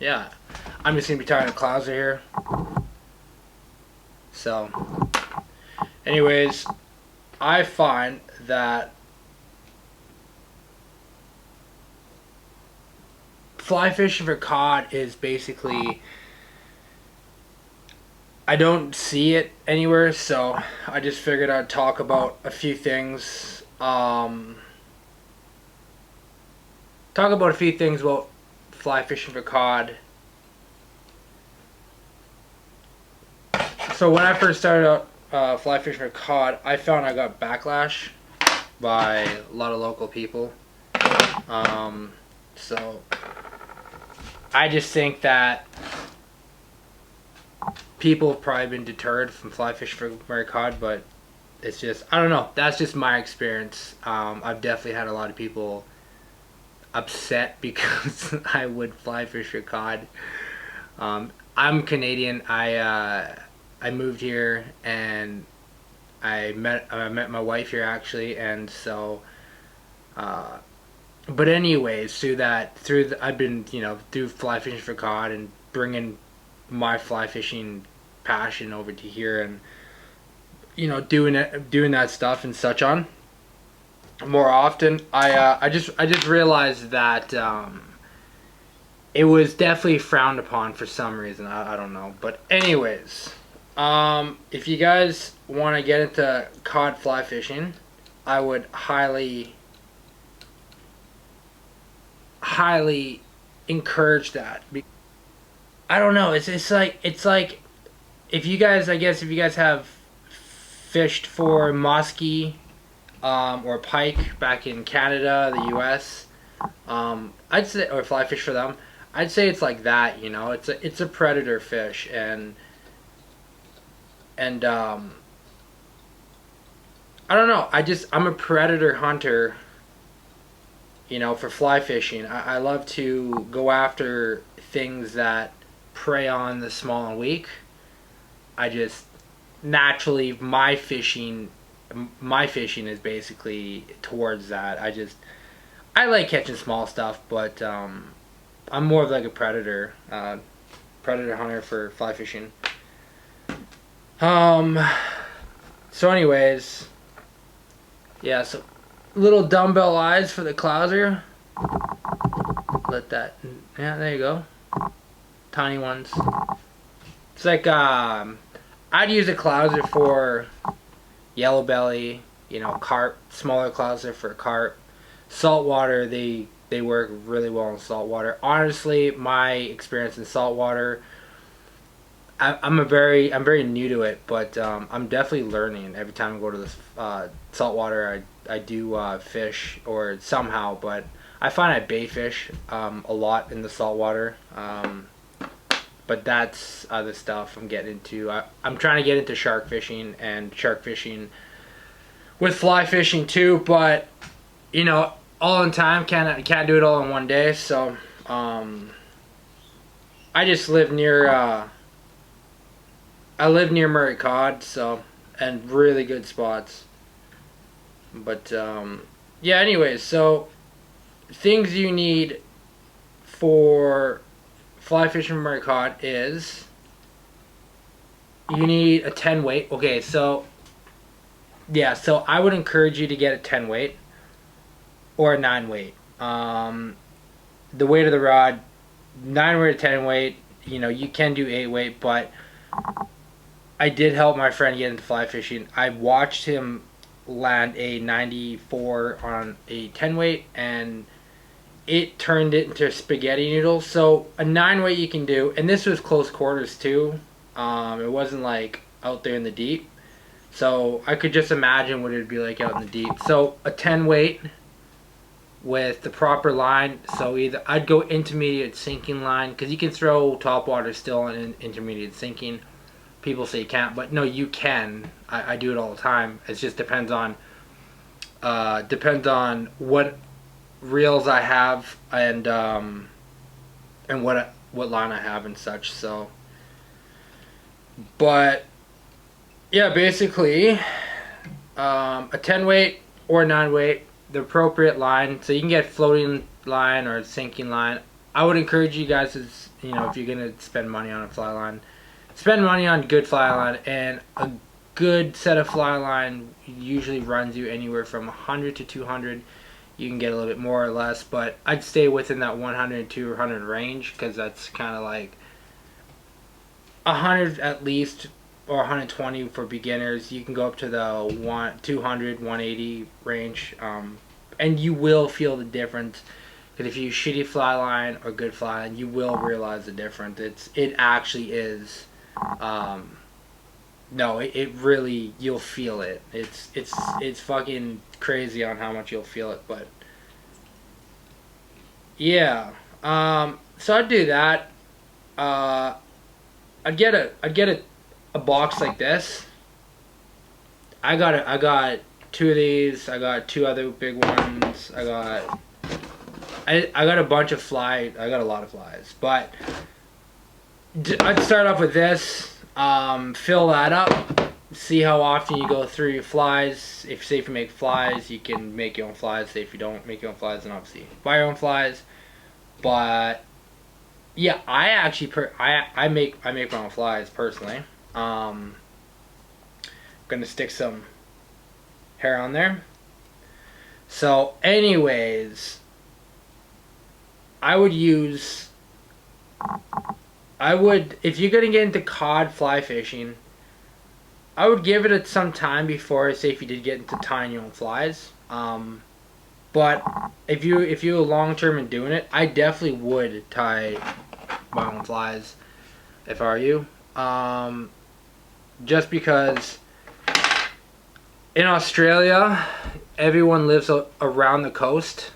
yeah, I'm just gonna be tying a clouser here. So, anyways, I find that fly fishing for cod is basically, I don't see it anywhere, so I just figured I'd talk about a few things. Talk about a few things about fly fishing for cod. So when I first started out fly fishing for cod, I found I got backlash by a lot of local people. So I just think that people have probably been deterred from fly fishing for cod, but it's just, I don't know. That's just my experience. I've definitely had a lot of people upset because I would fly fish for cod. I'm Canadian. I moved here and I met my wife here actually, and so. But anyways, I've been through fly fishing for cod and bringing my fly fishing passion over to here, and doing that stuff and such on more often. I just realized that it was definitely frowned upon for some reason. I don't know, but anyways, if you guys want to get into cod fly fishing, I would highly encourage that. I don't know. It's like if you guys, I guess if you guys have fished for muskie or pike back in Canada, the U.S., I'd say, or fly fish for them, I'd say it's like that. It's a predator fish, and I don't know. I'm a predator hunter. For fly fishing, I love to go after things that prey on the small and weak. I just naturally my fishing is basically towards that. I like catching small stuff, but I'm more of like a predator hunter for fly fishing. So anyways, yeah, so little dumbbell eyes for the clouser. Yeah, there you go. Tiny ones. It's like, I'd use a clouser for yellow belly, carp, smaller clouser for carp. Saltwater, they work really well in saltwater. Honestly, my experience in saltwater, I'm very new to it, but I'm definitely learning every time I go to this saltwater. I do fish or somehow, but I find I bait fish a lot in the saltwater. But that's other stuff I'm getting into. I'm trying to get into shark fishing and shark fishing with fly fishing too, but all in time, can't do it all in one day. So I just live near. I live near Murray Cod, and really good spots. But yeah, anyways, so things you need for fly fishing Murray Cod is you need a 10 weight. Okay, so yeah, so I would encourage you to get a 10 weight or a 9 weight. The weight of the rod, 9 weight or 10 weight, you can do 8 weight, but I did help my friend get into fly fishing. I watched him land a 94 on a 10 weight, and it turned it into spaghetti noodles. So a 9 weight you can do, and this was close quarters too. It wasn't like out there in the deep, so I could just imagine what it'd be like out in the deep. So a 10 weight with the proper line. So either I'd go intermediate sinking line, because you can throw topwater still on intermediate sinking. People say you can't, but no, you can. I do it all the time. It just depends on what reels I have and what line I have and such. So, but yeah, basically a 10 weight or 9 weight, the appropriate line. So you can get floating line or sinking line. I would encourage you guys you know, if you're gonna spend money on a fly line, spend money on good fly line, and a good set of fly line usually runs you anywhere from 100 to 200. You can get a little bit more or less, but I'd stay within that 100 to 200 range, because that's kind of like 100 at least, or 120 for beginners. You can go up to the 200, 180 range, and you will feel the difference. Because if you use shitty fly line or good fly line, you will realize the difference. It actually is. No, it really, you'll feel it. It's fucking crazy on how much you'll feel it. But yeah, so I'd do that. I'd get a box like this. I got two of these. I got two other big ones. I got a bunch of I got a lot of flies, but I'd start off with this. Fill that up. See how often you go through your flies. If say if you make flies, you can make your own flies. Say if you don't make your own flies, then obviously buy your own flies. But yeah, I actually I make my own flies personally. I'm gonna stick some hair on there. So, anyways, if you're gonna get into cod fly fishing, I would give it some time before, say, if you did get into tying your own flies. But if you're long term in doing it, I definitely would tie my own flies if I were you. Just because in Australia, everyone lives around the coast,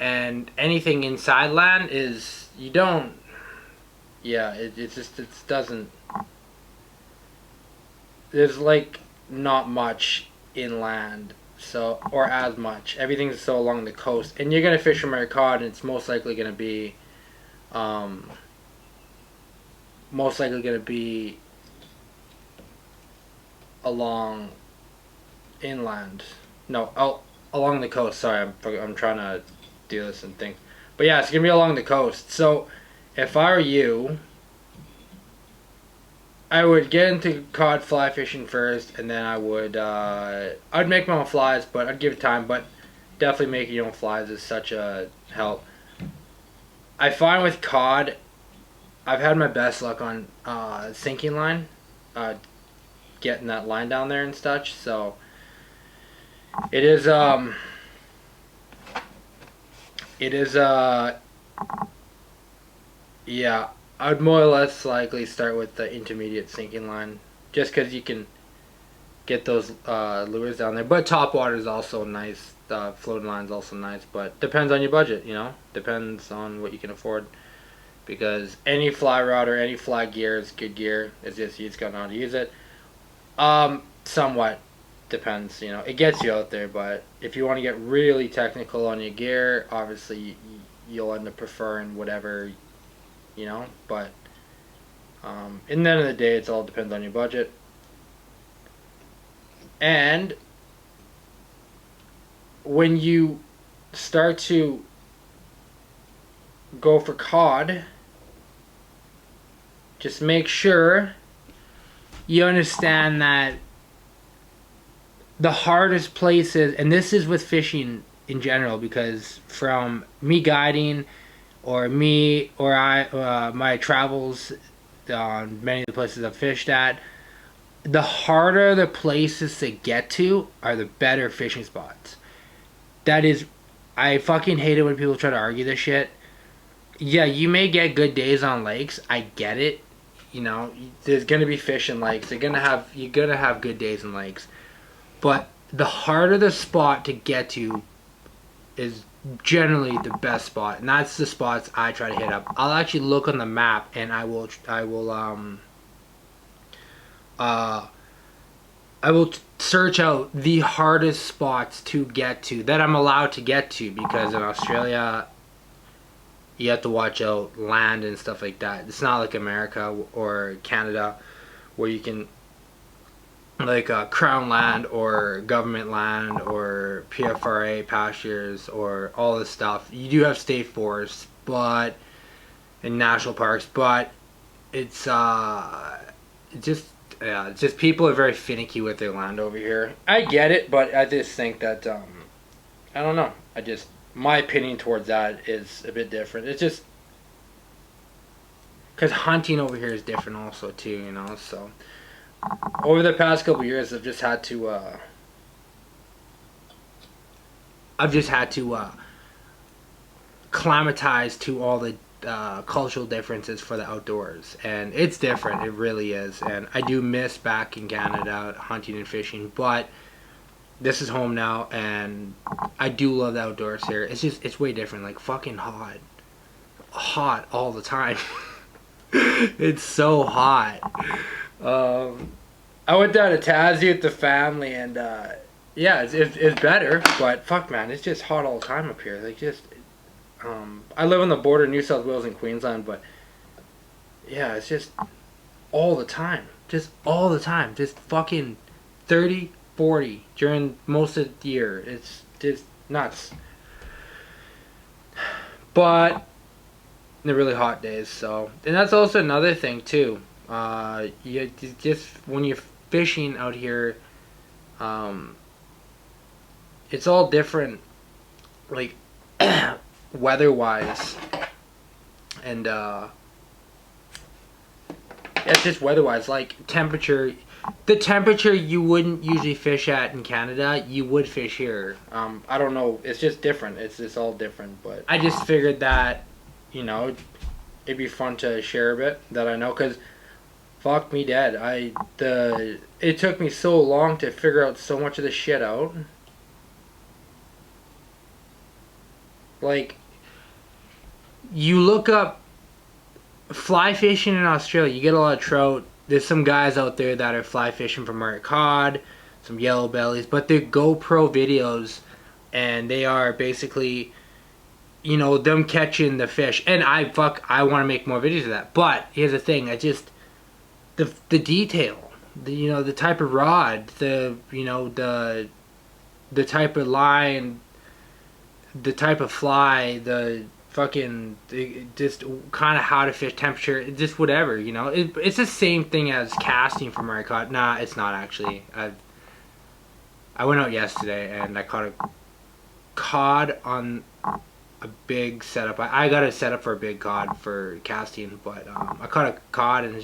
and anything inside land is, you don't. Yeah, it doesn't. There's like not much inland, so, or as much. Everything's so along the coast, and you're gonna fish for murray cod, and it's most likely gonna be, along inland. No, along the coast. Sorry, I'm trying to do this and think. But yeah, it's gonna be along the coast. So if I were you, I would get into cod fly fishing first, and then I'd make my own flies, but I'd give it time. But definitely making your own flies is such a help. I find with cod, I've had my best luck on sinking line, getting that line down there and such. So it is yeah, I would more or less likely start with the intermediate sinking line, just because you can get those lures down there. But top water is also nice. Floating line is also nice, but depends on your budget. You know, depends on what you can afford. Because any fly rod or any fly gear is good gear. It's just you just gotta know how to use it. Somewhat depends. You know, it gets you out there, but if you want to get really technical on your gear, obviously you'll end up preferring whatever. You know, but in the end of the day, it all depends on your budget. And when you start to go for cod, just make sure you understand that the hardest places, and this is with fishing in general, because from me guiding, or my travels on many of the places I've fished at, the harder the places to get to are the better fishing spots. That is, I fucking hate it when people try to argue this shit. Yeah, you may get good days on lakes. I get it. You know, there's gonna be fish in lakes. You're gonna have good days in lakes. But the harder the spot to get to is generally the best spot, and that's the spots I try to hit up. I'll actually look on the map, and I will search out the hardest spots to get to that I'm allowed to get to, because in Australia you have to watch out land and stuff like that. It's not like America or Canada where you can, like, crown land or government land or PFRA pastures or all this stuff. You do have state forests, but in national parks, but it's just yeah, it's just people are very finicky with their land over here. I get it, but I just think that I don't know. My opinion towards that is a bit different. It's just because hunting over here is different also too, you know. So over the past couple years, I've just had to climatize to all the cultural differences for the outdoors, and it's different. It really is, and I do miss back in Canada hunting and fishing, but this is home now, and I do love the outdoors here. It's way different. Like fucking hot all the time. It's so hot. I went down to Tassie with the family, and yeah, it's better, but fuck, man, it's just hot all the time up here. Like just, I live on the border of New South Wales and Queensland, but yeah, it's just all the time, just fucking 30, 40 during most of the year. It's just nuts. But the really hot days, so, and that's also another thing too. You just when you're fishing out here, it's all different, like weather-wise, and it's just weather-wise, like temperature. The temperature you wouldn't usually fish at in Canada, you would fish here. I don't know. It's just different. It's just all different. But I just figured that, you know, it'd be fun to share a bit that I know, because fuck me dead. It took me so long to figure out so much of this shit out. Like, you look up fly fishing in Australia, you get a lot of trout. There's some guys out there that are fly fishing for murray cod, some yellow bellies, but they're GoPro videos, and they are basically, you know, them catching the fish. And I want to make more videos of that. But here's the thing, the detail, you know, the type of rod, the type of line, the type of fly, the fucking, just kind of how to fish, temperature, just whatever, you know. It's the same thing as casting for murray cod. Nah, it's not actually. I went out yesterday and I caught a cod on a big setup. I got a setup for a big cod for casting, but I caught a cod, and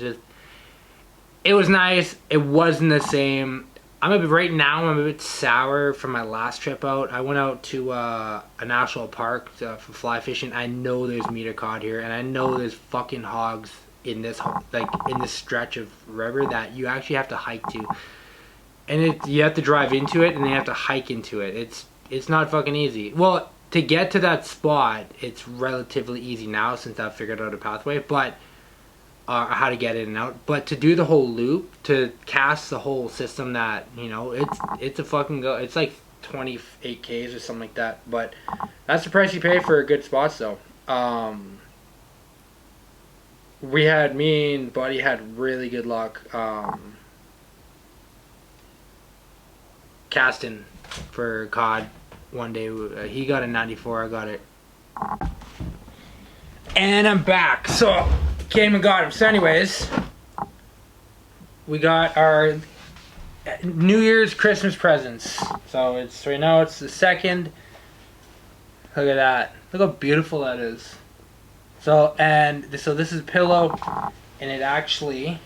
it was nice. It wasn't the same. Right now I'm a bit sour from my last trip out. I went out to a national park for fly fishing. I know there's meter cod here, and I know there's fucking hogs in this stretch of river that you actually have to hike to, and you have to drive into it, and then you have to hike into it. It's not fucking easy. Well, to get to that spot, it's relatively easy now since I've figured out a pathway, but how to get in and out. But to do the whole loop, to cast the whole system, that, you know, it's a fucking go. It's like 28 Ks or something like that. But that's the price you pay for a good spots, though. Me and Buddy had really good luck casting for cod one day. He got a 94, I got it. And I'm back. So came and got him. So anyways, we got our New Year's Christmas presents. So it's right now, it's the 2nd. Look at that. Look how beautiful that is. So this is a pillow, and it actually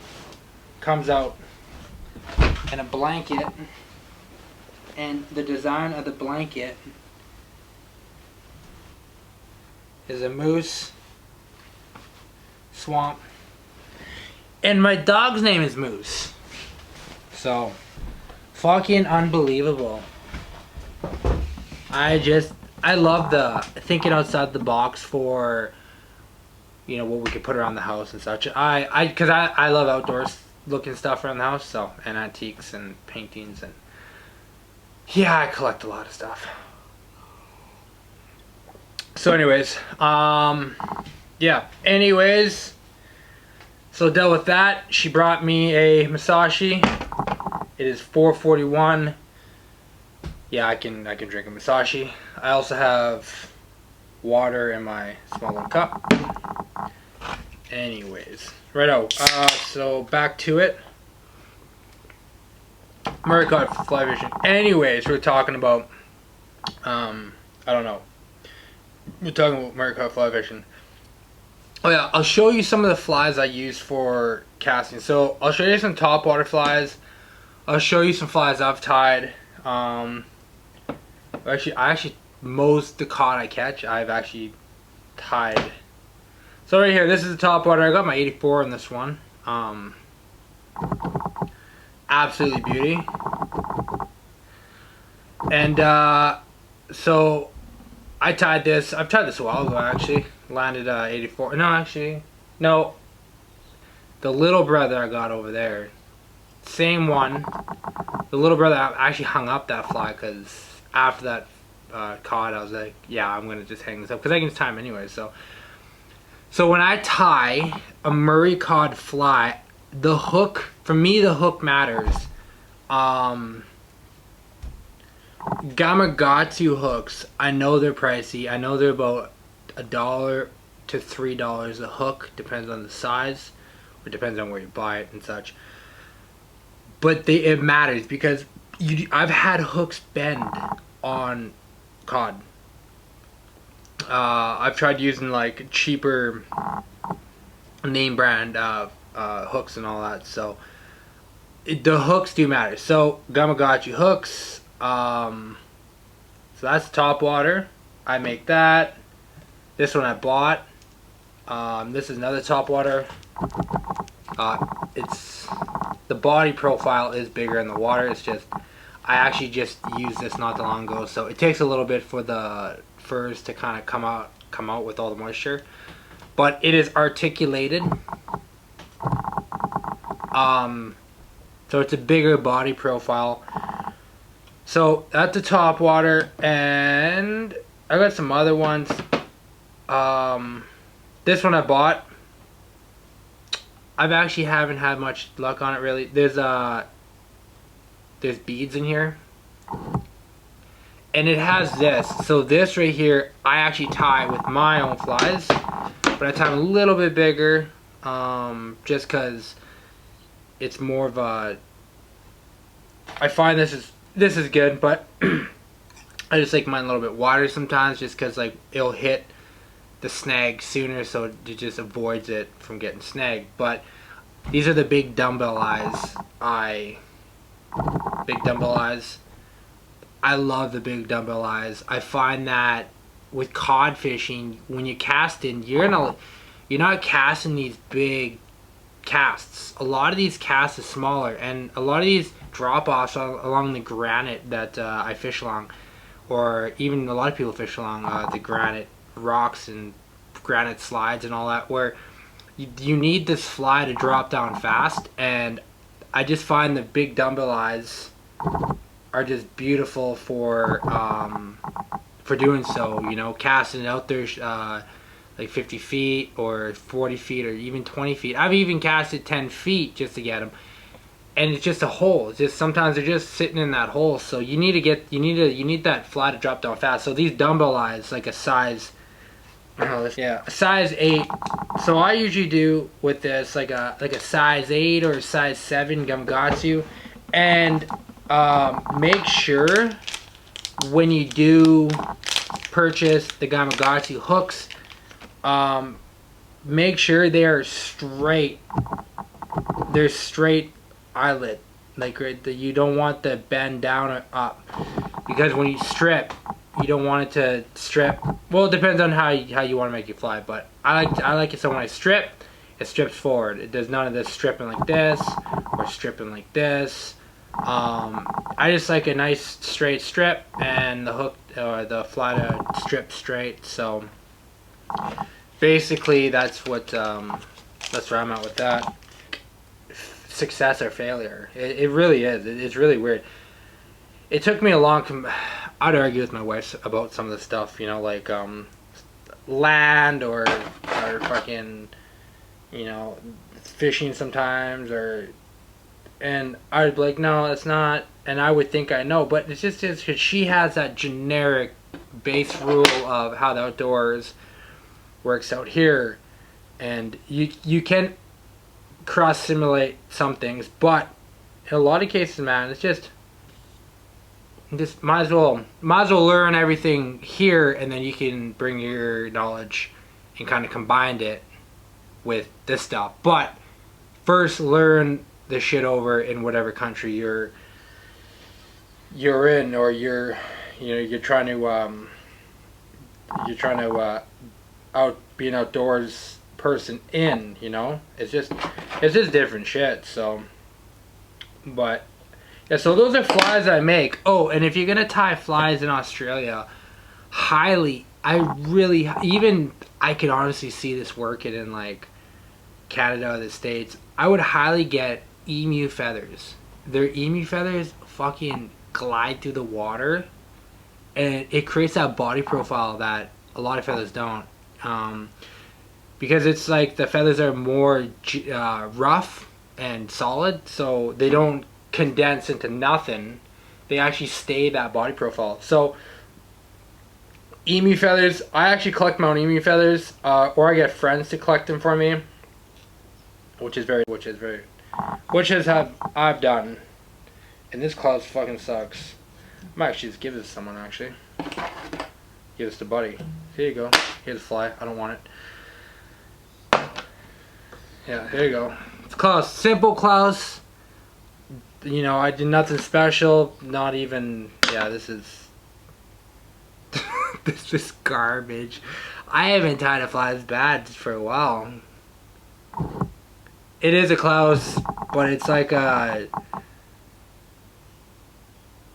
comes out in a blanket, and the design of the blanket is a moose, swamp, and my dog's name is Moose. So fucking unbelievable. I love the thinking outside the box for, you know, what we could put around the house and such. Because I love outdoors looking stuff around the house, so, and antiques and paintings, and yeah, I collect a lot of stuff. So anyways, yeah, anyways, so dealt with that. She brought me a Masashi. It is $4.41. Yeah, I can drink a Masashi. I also have water in my small little cup. Anyways, righto. So back to it. Murray cod fly fishing. Anyways, we're talking about I don't know. We're talking about Murray cod fly fishing. Oh yeah, I'll show you some of the flies I use for casting. So I'll show you some top water flies. I'll show you some flies I've tied. Actually, most the cod I catch, I've actually tied. So right here, this is the top water. I got my 84 in this one. Absolutely beauty. And so I tied this. I've tied this a while ago actually. Landed 84. No, actually, no. The little brother I got over there, same one. The little brother actually hung up that fly because after that cod, I was like, yeah, I'm gonna just hang this up because I can just time anyway. So when I tie a Murray cod fly, the hook, for me, the hook matters. Gamakatsu hooks, I know they're pricey. I know they're about $1 to $3 a hook, depends on the size, or depends on where you buy it and such. But it matters because I've had hooks bend on cod. I've tried using like cheaper name brand hooks and all that, so the hooks do matter. So Gamakatsu hooks, so that's top water. I make that. This one I bought. This is another top water. It's the body profile is bigger in the water. It's just I actually just used this not too long ago, so it takes a little bit for the furs to kind of come out with all the moisture, but it is articulated. So it's a bigger body profile. So that's the top water, and I got some other ones. This one I bought. I've actually haven't had much luck on it really. There's beads in here, and it has this. So this right here, I actually tie with my own flies, but I tie them a little bit bigger, just because it's more of a. I find this is good, but I just like mine a little bit wider sometimes, just because like it'll hit the snag sooner, so it just avoids it from getting snagged. But these are the big dumbbell eyes. Big dumbbell eyes. I love the big dumbbell eyes. I find that with cod fishing, when you're casting, you're not casting these big casts. A lot of these casts are smaller, and a lot of these drop-offs along the granite that I fish along, or even a lot of people fish along the granite rocks and granite slides and all that, where you need this fly to drop down fast, and I just find the big dumbbell eyes are just beautiful for doing so, you know, casting out there like 50 feet or 40 feet or even 20 feet. I've even casted 10 feet just to get them, and it's just a hole. It's just sometimes they're just sitting in that hole, so you need that fly to drop down fast. So these dumbbell eyes, like a size, a size 8. So I usually do with this like a size 8 or a size 7 Gamakatsu, and make sure when you do purchase the Gamakatsu hooks, make sure they are straight. They're straight eyelet, like right. You don't want the bend down or up, because when you strip, you don't want it to strip. Well, it depends on how you want to make it fly, but I like it so when I strip, it strips forward. It does none of this stripping like this or stripping like this. I just like a nice straight strip, and the hook or the fly to strip straight. So basically that's what that's where I'm at with that. Success or failure, it really is. It's really weird. It took me a long time. I'd argue with my wife about some of the stuff, you know, like land or fucking, you know, fishing sometimes, and I'd be like, no, it's not, and I would think I know, but it's just because she has that generic base rule of how the outdoors works out here, and you can cross simulate some things, but in a lot of cases, man, it's just might as well learn everything here, and then you can bring your knowledge and kind of combine it with this stuff. But first, learn the shit over in whatever country you're in, or you're trying to be an outdoors person in. It's just different shit. So, but yeah, so those are flies I make. Oh, and if you're gonna tie flies in Australia, I could honestly see this working in like Canada or the States. I would highly get emu feathers. Their emu feathers fucking glide through the water, and it creates that body profile that a lot of feathers don't. Because it's like the feathers are more rough and solid, so they don't condense into nothing. They actually stay that body profile. So emu feathers, I actually collect my own emu feathers, or I get friends to collect them for me, which I've done. And this cloud fucking sucks. I might actually just give this to someone, actually. Give this to Buddy. Here you go. Here's a fly. I don't want it. Yeah, here you go. It's Klaus. Simple Klaus. I did nothing special. Not even... Yeah, this is... this is garbage. I haven't tied a fly this bad for a while. It is a Klaus, but it's like a...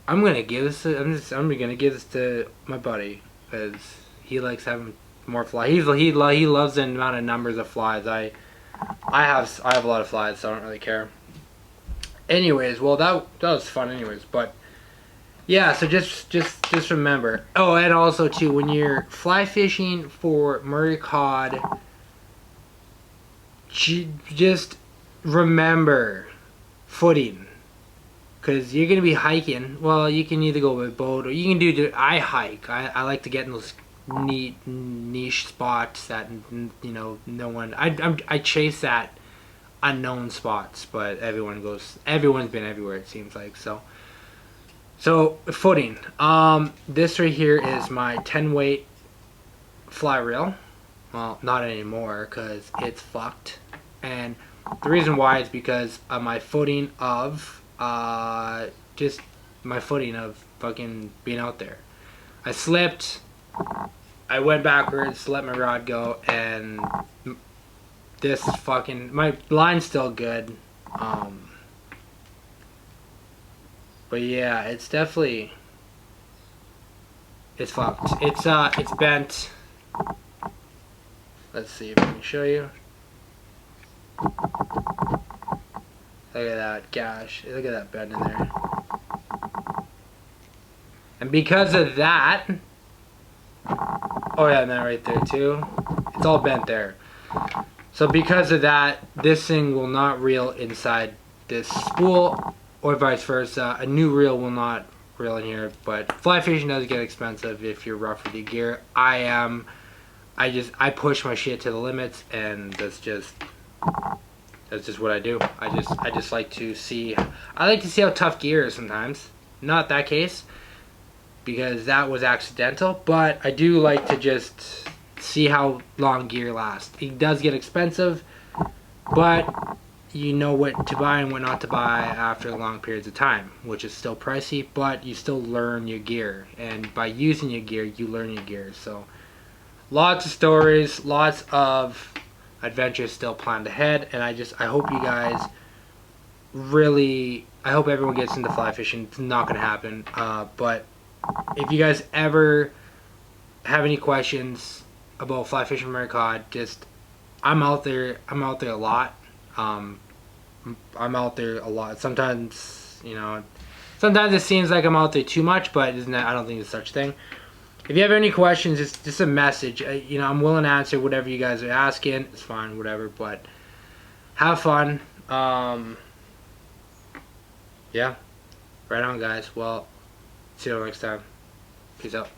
I'm gonna give this to my buddy, because he likes having more flies. He loves the amount of numbers of flies. I have a lot of flies, so I don't really care. Anyways, well that was fun anyways, but yeah, so just remember. Oh, and also too, when you're fly fishing for Murray cod, just remember footing. Because you're going to be hiking. Well, you can either go by boat, or you can I hike. I like to get in those neat niche spots that no one... I chase that unknown spots, but everyone's been everywhere, it seems like. So footing. This right here is my 10 weight fly reel. Well, not anymore, because it's fucked. And the reason why is because of my footing of... just my footing of fucking being out there. I slipped, I went backwards, let my rod go, and this fucking... my line's still good. But yeah, it's definitely... it's fucked. It's bent. Let's see if I can show you. Look at that gash. Look at that bend in there. And because of that... oh yeah, and that right there too. It's all bent there. So because of that, this thing will not reel inside this spool, or vice versa. A new reel will not reel in here, but fly fishing does get expensive if you're rough with your gear. I push my shit to the limits, and that's just what I do. I just like to see... I like to see how tough gear is sometimes. Not that case, because that was accidental, but I do like to just see how long gear lasts. It does get expensive, but you know what to buy and what not to buy after long periods of time, which is still pricey, but you still learn your gear, and by using your gear, you learn your gear. So lots of stories, lots of adventures still planned ahead, and I hope you guys I hope everyone gets into fly fishing. It's not gonna happen, but if you guys ever have any questions about fly fishing Murray cod, I'm out there a lot. I'm out there a lot. Sometimes it seems like I'm out there too much, but I don't think there's such a thing. If you have any questions, just a message. I'm willing to answer whatever you guys are asking. It's fine, whatever. But have fun. Yeah. Right on, guys. Well, see you next time. Peace out.